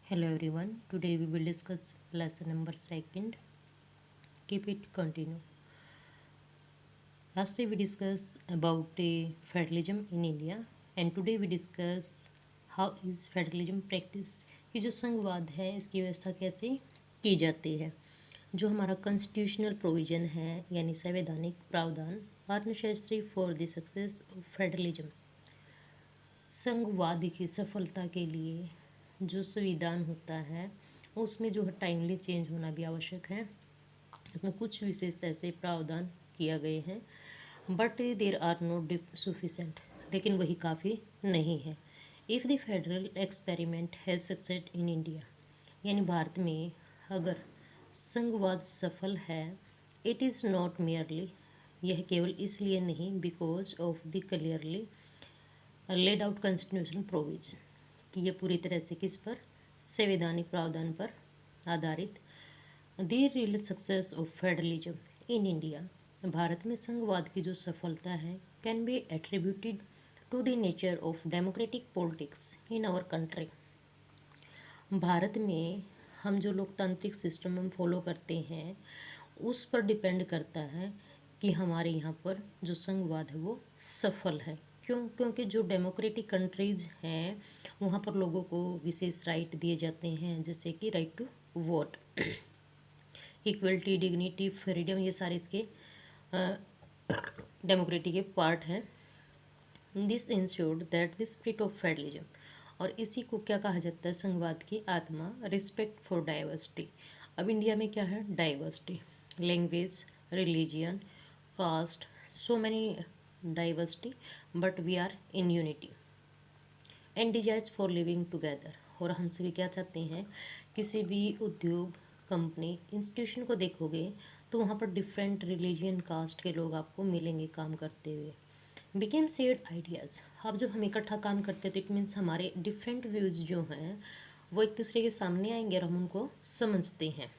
Hello everyone. Today we will discuss lesson number second. Keep it continue. Last day we discussed about federalism in India and today we discuss how is federalism practice कि जो संघवाद है इसकी व्यवस्था कैसे की जाती है। जो हमारा कॉन्स्टिट्यूशनल प्रोविजन है यानी संवैधानिक प्रावधान are necessary for the success of federalism. संघवाद की सफलता के लिए जो संविधान होता है उसमें जो है टाइमली चेंज होना भी आवश्यक है। उसमें कुछ विशेष ऐसे प्रावधान किया गए हैं but there are not sufficient, लेकिन वही काफ़ी नहीं है। If the federal experiment has succeeded in India, यानी भारत में अगर संघवाद सफल है, इट इज़ नॉट मेयरली, यह केवल इसलिए नहीं because of the clearly laid out constitutional provision कि यह पूरी तरह से किस पर, संवैधानिक प्रावधान पर आधारित। The real success of federalism in India, Bharat में संघवाद की जो सफलता है can be attributed to the nature of democratic politics in our country. Bharat में हम जो लोकतांत्रिक सिस्टम हम फॉलो करते हैं उस पर डिपेंड करता है कि हमारे यहाँ पर जो संघवाद है वो सफल है। क्योंकि जो डेमोक्रेटिक कंट्रीज़ हैं वहाँ पर लोगों को विशेष राइट दिए जाते हैं, जैसे कि right to vote, equality, dignity, freedom, ये सारे इसके डेमोक्रेटी के पार्ट हैं। This ensured that the spirit of federalism, और इसी को क्या कहा जाता है, संघवाद की आत्मा, रिस्पेक्ट फॉर डाइवर्सिटी। अब इंडिया में क्या है, diversity, language, religion, caste, so many diversity but we are in unity and desires for living together. और हम सभी क्या चाहते हैं, किसी भी उद्योग, कंपनी, इंस्टीट्यूशन को देखोगे तो वहाँ पर डिफरेंट रिलीजियन, कास्ट के लोग आपको मिलेंगे काम करते हुए। बिकेम शेयर्ड आइडियाज़, अब जब हम इकट्ठा काम करते हैं तो इट मीन्स हमारे डिफरेंट व्यूज़ जो हैं वो एक दूसरे के सामने आएंगे और हम उनको समझते हैं।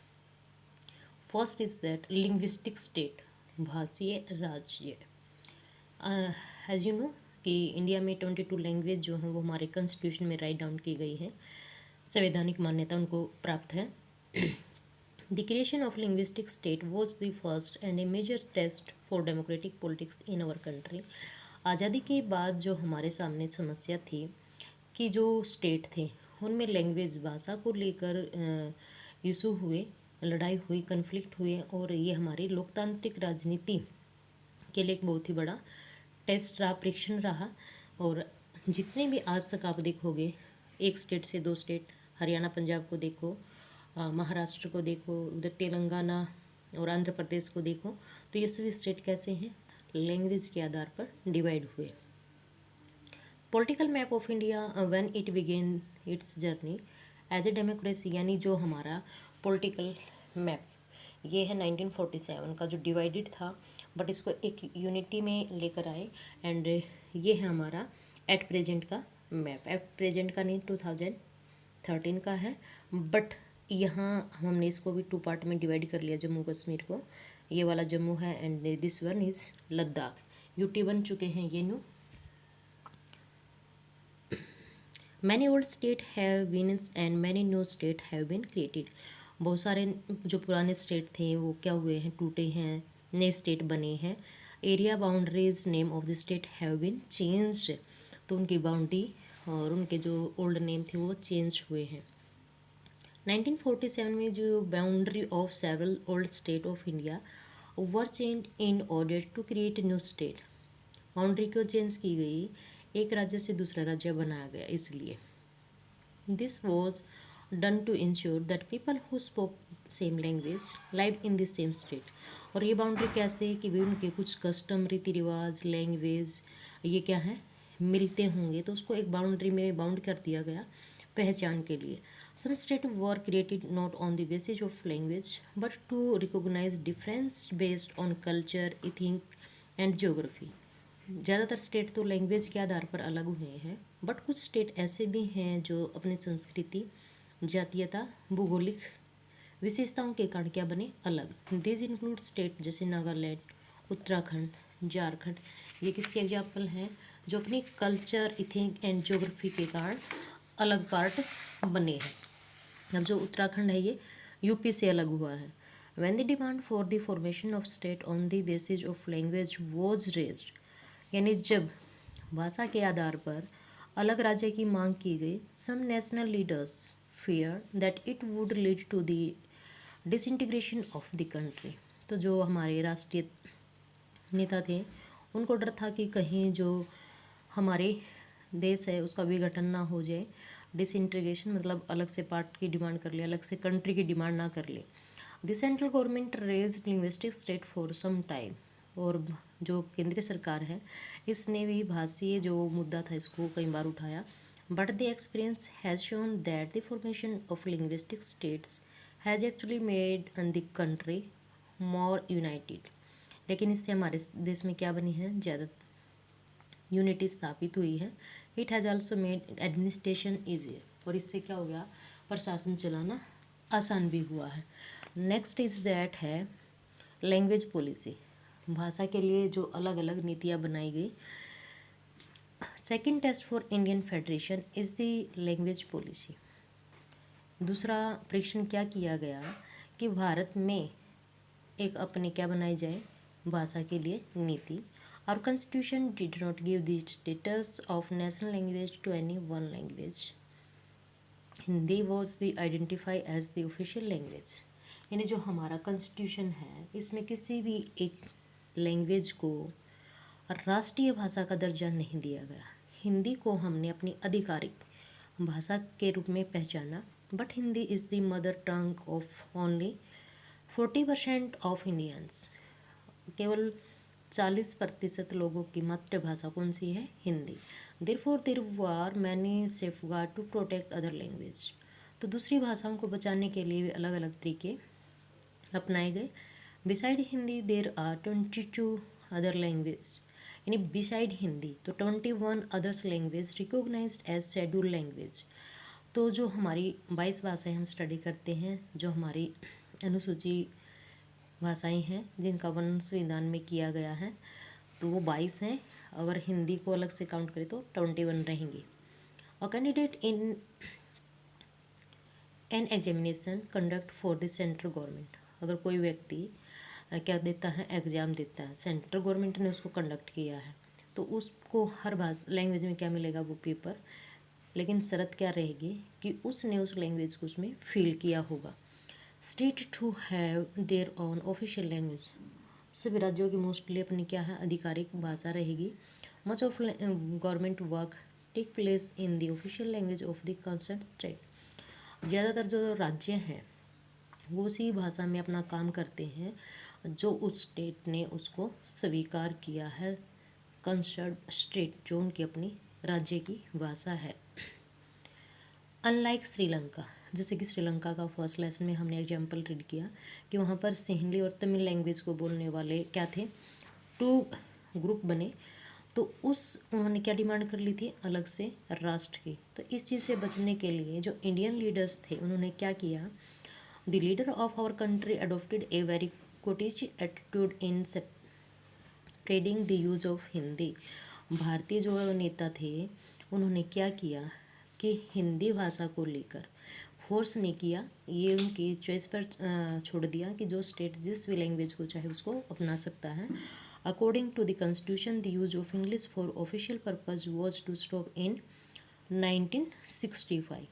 First is that linguistic state, भाषीय राज्य। एज यू नो कि इंडिया में 22 लैंग्वेज जो हैं वो हमारे कॉन्स्टिट्यूशन में राइट डाउन की गई है, संवैधानिक मान्यता उनको प्राप्त है। The creation of linguistic state was the first and a major test for democratic politics in our country. आज़ादी के बाद जो हमारे सामने समस्या थी कि जो स्टेट थे उनमें लैंग्वेज, भाषा को लेकर इशू हुए, लड़ाई हुई, कन्फ्लिक्ट हुए, और ये हमारी लोकतांत्रिक राजनीति के लिए एक बहुत ही बड़ा टेस्ट रहा, परीक्षण रहा। और जितने भी आज तक आप देखोगे, एक स्टेट से दो स्टेट, हरियाणा पंजाब को देखो, महाराष्ट्र को देखो, उधर तेलंगाना और आंध्र प्रदेश को देखो, तो ये सभी स्टेट कैसे हैं, लैंग्वेज के आधार पर डिवाइड हुए। Political map of India when it began its journey as a democracy, यानी जो हमारा पॉलिटिकल मैप ये है 1947 का, जो डिवाइडेड था बट इसको एक यूनिटी में लेकर आए। एंड ये है हमारा एट प्रेजेंट का मैप। एट प्रेजेंट का नहीं, 2013 का है, बट यहाँ हमने इसको भी 2 पार्ट में डिवाइड कर लिया, जम्मू कश्मीर को। ये वाला जम्मू है and this one is Ladakh. UT बन चुके हैं ये new. Many old state have been and many new state have been created. बहुत सारे जो पुराने स्टेट थे वो क्या हुए हैं, टूटे हैं, नए स्टेट बने हैं। Area boundaries name of the state have been changed, तो उनकी बाउंड्री और उनके जो ओल्ड नेम थे वो चेंज हुए हैं। 1947 में जो boundary of several old state of India were change in order to create new state. Boundary क्यों चेंज की गई, एक राज्य से दूसरा राज्य बनाया गया इसलिए। This was done to ensure that people who spoke same language live in this same state. और ये बाउंड्री कैसे कि भी उनके कुछ कस्टम, रीति रिवाज, लैंग्वेज ये क्या है, मिलते होंगे, तो उसको एक बाउंड्री में बाउंड कर दिया गया पहचान के लिए। Some state were created not on the basis of language but to recognize difference based on culture, ethnic and geography. ज़्यादातर स्टेट तो लैंग्वेज के आधार पर अलग हुए हैं, बट कुछ स्टेट ऐसे भी हैं जो अपनी संस्कृति, जातीयता, भूगोलिक विशेषताओं के कारण क्या बने, अलग। दिस इंक्लूड स्टेट जैसे नागालैंड, उत्तराखंड, झारखंड, ये किसके एग्जाम्पल हैं, जो अपनी कल्चर, इथिंक एंड ज्योग्राफी के कारण अलग पार्ट बने हैं। अब जो उत्तराखंड है ये यूपी से अलग हुआ है। When the demand for the formation of state on the basis of language was raised, यानी जब भाषा के आधार पर अलग राज्य की मांग की गई, some national leaders fear that it would lead to the disintegration of the country. तो जो हमारे राष्ट्रीय नेता थे उनको डर था कि कहीं जो हमारे देश है उसका विघटन ना हो जाए। डिसइंटीग्रेशन मतलब अलग से पार्ट की डिमांड कर ले, अलग से कंट्री की डिमांड ना कर ले। The central government raise linguistic state for some time, और जो केंद्रीय सरकार है इसने भी भाषीय जो मुद्दा था इसको कई बार उठाया। But the experience has shown that the formation of linguistic states has actually made the country more United. लेकिन इससे हमारे देश में क्या बनी है, ज़्यादा यूनिटी स्थापित हुई है। It has also made administration easier, और इससे क्या हो गया, प्रशासन चलाना आसान भी हुआ है। नेक्स्ट इज दैट है लैंग्वेज पॉलिसी, भाषा के लिए जो अलग अलग नीतियाँ बनाई गई। Second test for Indian federation is the language policy. दूसरा परीक्षण क्या किया गया कि भारत में एक अपनी क्या बनाई जाए, भाषा के लिए नीति। और constitution did not give the status of national language to any one language. Hindi was the identify as the official language, यानी जो हमारा कॉन्स्टिट्यूशन है इसमें किसी भी एक लैंग्वेज को राष्ट्रीय भाषा का दर्जा नहीं दिया गया। हिंदी को हमने अपनी आधिकारिक भाषा के रूप में पहचाना, but Hindi is the mother tongue of only 40% of Indians. केवल 40% लोगों की मातृभाषा कौन सी है, Hindi. Therefore there were many safeguard to protect other language. तो दूसरी भाषाओं को बचाने के लिए भी अलग अलग तरीके अपनाए गए। Beside Hindi there are 22 other language, यानी बिसाइड हिंदी तो 21 others language recognised as schedule language. तो जो हमारी 22 भाषाएं हम स्टडी करते हैं, जो हमारी अनुसूची भाषाएं हैं जिनका वर्णन संविधान में किया गया है, तो वो 22 हैं। अगर हिंदी को अलग से काउंट करें तो 21 रहेंगी। और candidate in an examination conduct for the central government, अगर कोई व्यक्ति क्या देता है, एग्ज़ाम देता है, सेंट्रल गवर्नमेंट ने उसको कंडक्ट किया है, तो उसको हर भाषा लैंग्वेज में क्या मिलेगा, वो पेपर। लेकिन शर्त क्या रहेगी कि उसने उस लैंग्वेज को उसमें फील किया होगा। State to have their own official language, सभी राज्यों की मोस्टली अपनी क्या है, आधिकारिक भाषा रहेगी। Much of government work take place in the official language of the concern state. ज़्यादातर जो राज्य हैं वो उसी भाषा में अपना काम करते हैं जो उस स्टेट ने उसको स्वीकार किया है, कंसर्न स्टेट जो उनकी अपनी राज्य की भाषा है। अनलाइक श्रीलंका, जैसे कि श्रीलंका का फर्स्ट लेसन में हमने एग्जाम्पल रीड किया कि वहाँ पर सिंहली और तमिल लैंग्वेज को बोलने वाले क्या थे, 2 ग्रुप बने। तो उन्होंने क्या डिमांड कर ली थी, अलग से राष्ट्र की। तो इस चीज़ से बचने के लिए जो इंडियन लीडर्स थे उन्होंने क्या किया, the leader of our country adopted a very cautious attitude in spreading the use of Hindi. भारतीय जो नेता थे उन्होंने क्या किया कि हिंदी भाषा को लेकर फोर्स नहीं किया, ये उनकी चॉइस पर छोड़ दिया कि जो स्टेट जिस भी लैंग्वेज को चाहे उसको अपना सकता है। According to the constitution the use of English for official purpose was to stop in 1965।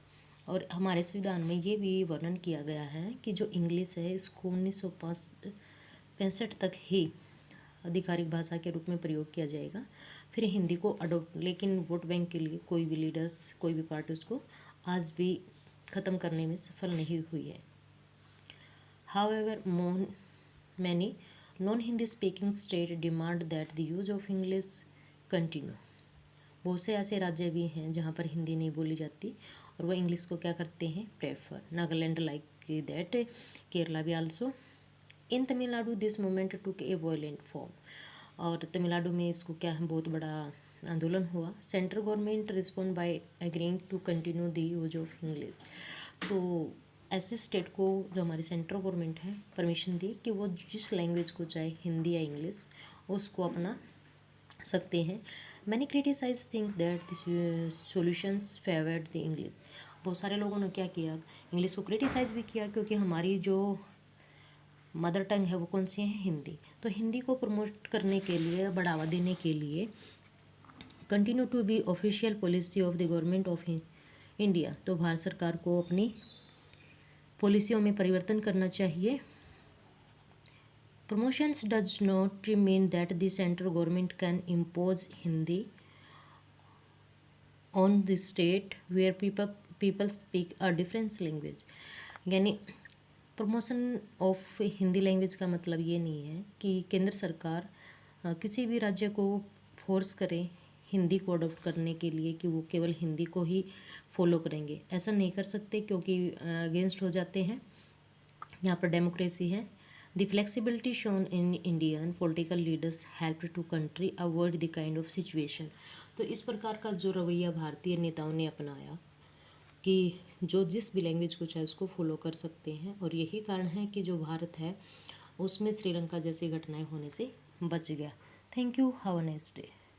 और हमारे संविधान में ये भी वर्णन किया गया है कि जो इंग्लिश है इसको 1965 तक ही आधिकारिक भाषा के रूप में प्रयोग किया जाएगा, फिर हिंदी को अडोप्ट। लेकिन वोट बैंक के लिए कोई भी लीडर्स, कोई भी पार्टी उसको आज भी ख़त्म करने में सफल नहीं हुई है। However many non Hindi speaking state demand that the use of English continue. बहुत से ऐसे राज्य भी हैं जहाँ पर हिंदी नहीं बोली जाती और वह इंग्लिश को क्या करते हैं, prefer. Nagaland like that, Kerala भी also. In Tamil Nadu this movement took a violent form, और तमिलनाडु में इसको क्या है, बहुत बड़ा आंदोलन हुआ। Central government respond by agreeing to continue the use of English. तो ऐसे स्टेट को जो हमारी सेंट्रल गवर्नमेंट है परमिशन दी कि वो जिस लैंग्वेज को चाहे, हिंदी या इंग्लिश, उसको अपना सकते हैं। Many criticise think that this solutions favoured the English. बहुत सारे लोगों ने क्या किया, इंग्लिश को क्रिटिसाइज़ भी किया, क्योंकि हमारी जो मदर टंग है वो कौन सी है, हिंदी। तो हिंदी को प्रमोट करने के लिए, बढ़ावा देने के लिए, continue to be official policy of the government of India, तो भारत सरकार को अपनी पॉलिसियों में परिवर्तन करना चाहिए। Promotions does not mean that the central government can impose Hindi on the state where people speak a difference language. यानी प्रमोशन ऑफ हिंदी लैंग्वेज का मतलब ये नहीं है कि केंद्र सरकार किसी भी राज्य को फोर्स करे हिंदी को अडॉप्ट करने के लिए, कि वो केवल हिंदी को ही फॉलो करेंगे। ऐसा नहीं कर सकते, क्योंकि अगेंस्ट हो जाते हैं। यहाँ पर डेमोक्रेसी है। The flexibility shown in Indian political leaders help to country avoid the kind of situation. तो इस प्रकार का जो रवैया भारतीय नेताओं ने अपनाया कि जो जिस भी लैंग्वेज को चाहे उसको फॉलो कर सकते हैं, और यही कारण है कि जो भारत है उसमें श्रीलंका जैसी घटनाएं होने से बच गया। Thank you, have a nice day.